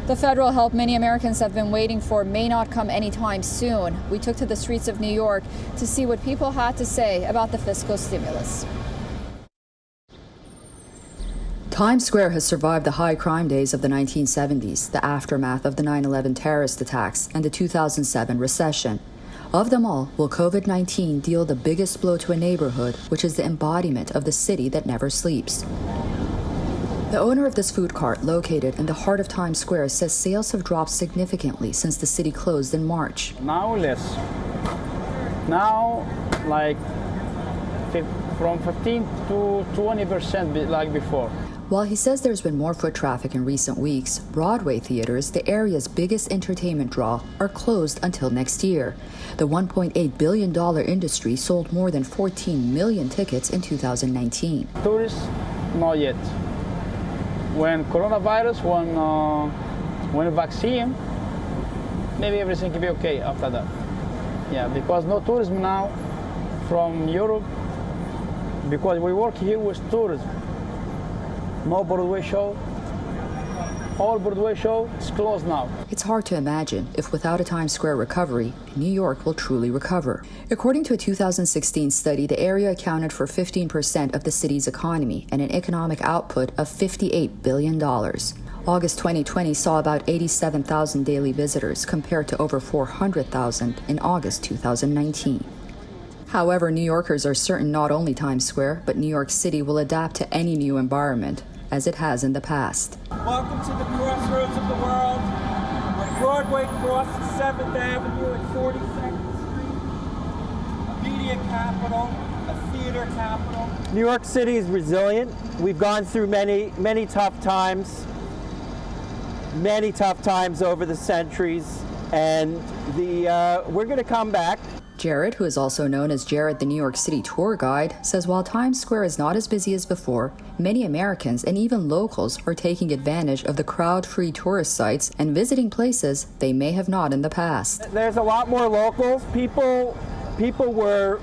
The federal help many Americans have been waiting for may not come anytime soon. We took to the streets of New York to see what people had to say about the fiscal stimulus. Times Square has survived the high crime days of the 1970s, the aftermath of the 9/11 terrorist attacks, and the 2007 recession. Of them all, will COVID-19 deal the biggest blow to a neighborhood, which is the embodiment of the city that never sleeps? The owner of this food cart, located in the heart of Times Square, says sales have dropped significantly since the city closed in March. Now less. Now, like from 15 to 20% like before. While he says there's been more foot traffic in recent weeks, Broadway theaters, the area's biggest entertainment draw, are closed until next year. The $1.8 billion industry sold more than 14 million tickets in 2019. Tourists, not yet. When coronavirus, when vaccine, maybe everything can be okay after that. Yeah, because no tourism now from Europe, because we work here with tourism. No Broadway show. All Broadway show is closed now. It's hard to imagine if without a Times Square recovery, New York will truly recover. According to a 2016 study, the area accounted for 15% of the city's economy and an economic output of $58 billion. August 2020 saw about 87,000 daily visitors compared to over 400,000 in August 2019. However, New Yorkers are certain not only Times Square, but New York City will adapt to any new environment, as it has in the past. Welcome to the crossroads of the world, where Broadway crosses 7th Avenue and 42nd Street. A media capital, a theater capital. New York City is resilient. We've gone through many tough times over the centuries, and we're going to come back. Jared, who is also known as Jared the New York City tour guide, says while Times Square is not as busy as before, many Americans and even locals are taking advantage of the crowd-free tourist sites and visiting places they may have not in the past. There's a lot more locals. People were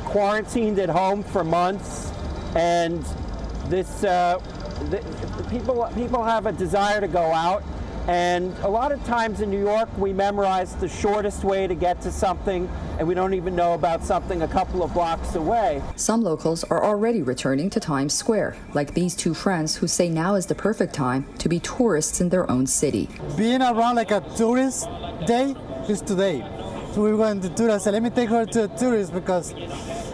quarantined at home for months, and people have a desire to go out. And a lot of times in New York, we memorize the shortest way to get to something, and we don't even know about something a couple of blocks away. Some locals are already returning to Times Square, like these two friends who say now is the perfect time to be tourists in their own city. Being around like a tourist day is today. So we went to tourist. So let me take her to a tourist because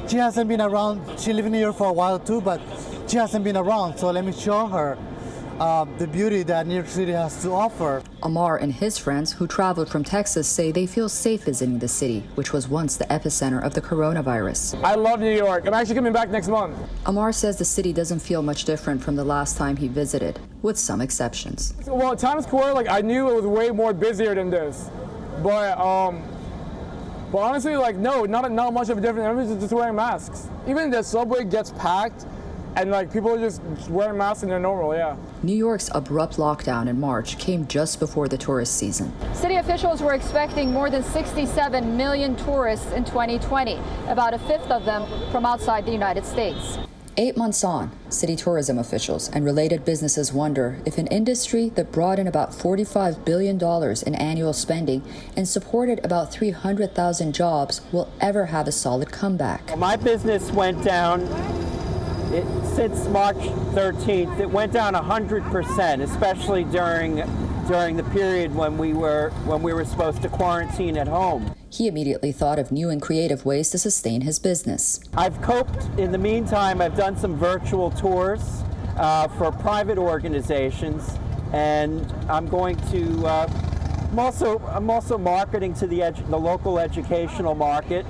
she hasn't been around. She lived in New York for a while too, but she hasn't been around. So let me show her the beauty that New York City has to offer. Amar and his friends who traveled from Texas say they feel safe visiting the city, which was once the epicenter of the coronavirus. I love New York. I'm actually coming back next month. Amar says the city doesn't feel much different from the last time he visited, with some exceptions. Well, Times Square, I knew it was way more busier than this, but honestly, no, not much of a difference. Everybody's just wearing masks. Even the subway gets packed, and people are just wearing masks and they're normal, yeah. New York's abrupt lockdown in March came just before the tourist season. City officials were expecting more than 67 million tourists in 2020, about a fifth of them from outside the United States. 8 months on, city tourism officials and related businesses wonder if an industry that brought in about $45 billion in annual spending and supported about 300,000 jobs will ever have a solid comeback. My business went down since March 13th. It went down 100%, especially during the period when we were supposed to quarantine at home. He immediately thought of new and creative ways to sustain his business. I've coped. In the meantime, I've done some virtual tours for private organizations, and I'm going to. I'm also marketing to the local educational market,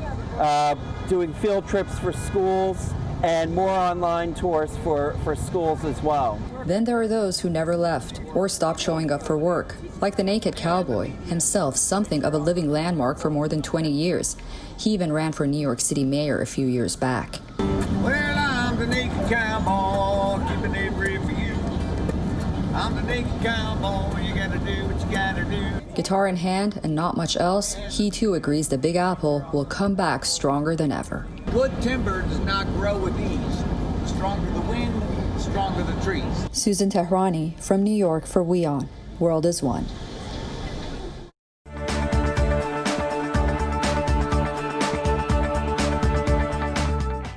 doing field trips for schools, and more online tours for schools as well. Then there are those who never left or stopped showing up for work, like the Naked Cowboy, himself something of a living landmark for more than 20 years. He even ran for New York City mayor a few years back. Well, I'm the Naked Cowboy, keeping it real for you. I'm the Naked Cowboy, you gotta do what you gotta do. Guitar in hand and not much else, he too agrees the Big Apple will come back stronger than ever. Good timber does not grow with ease. The stronger the wind, the stronger the trees. Susan Tehrani from New York for WION. World is One.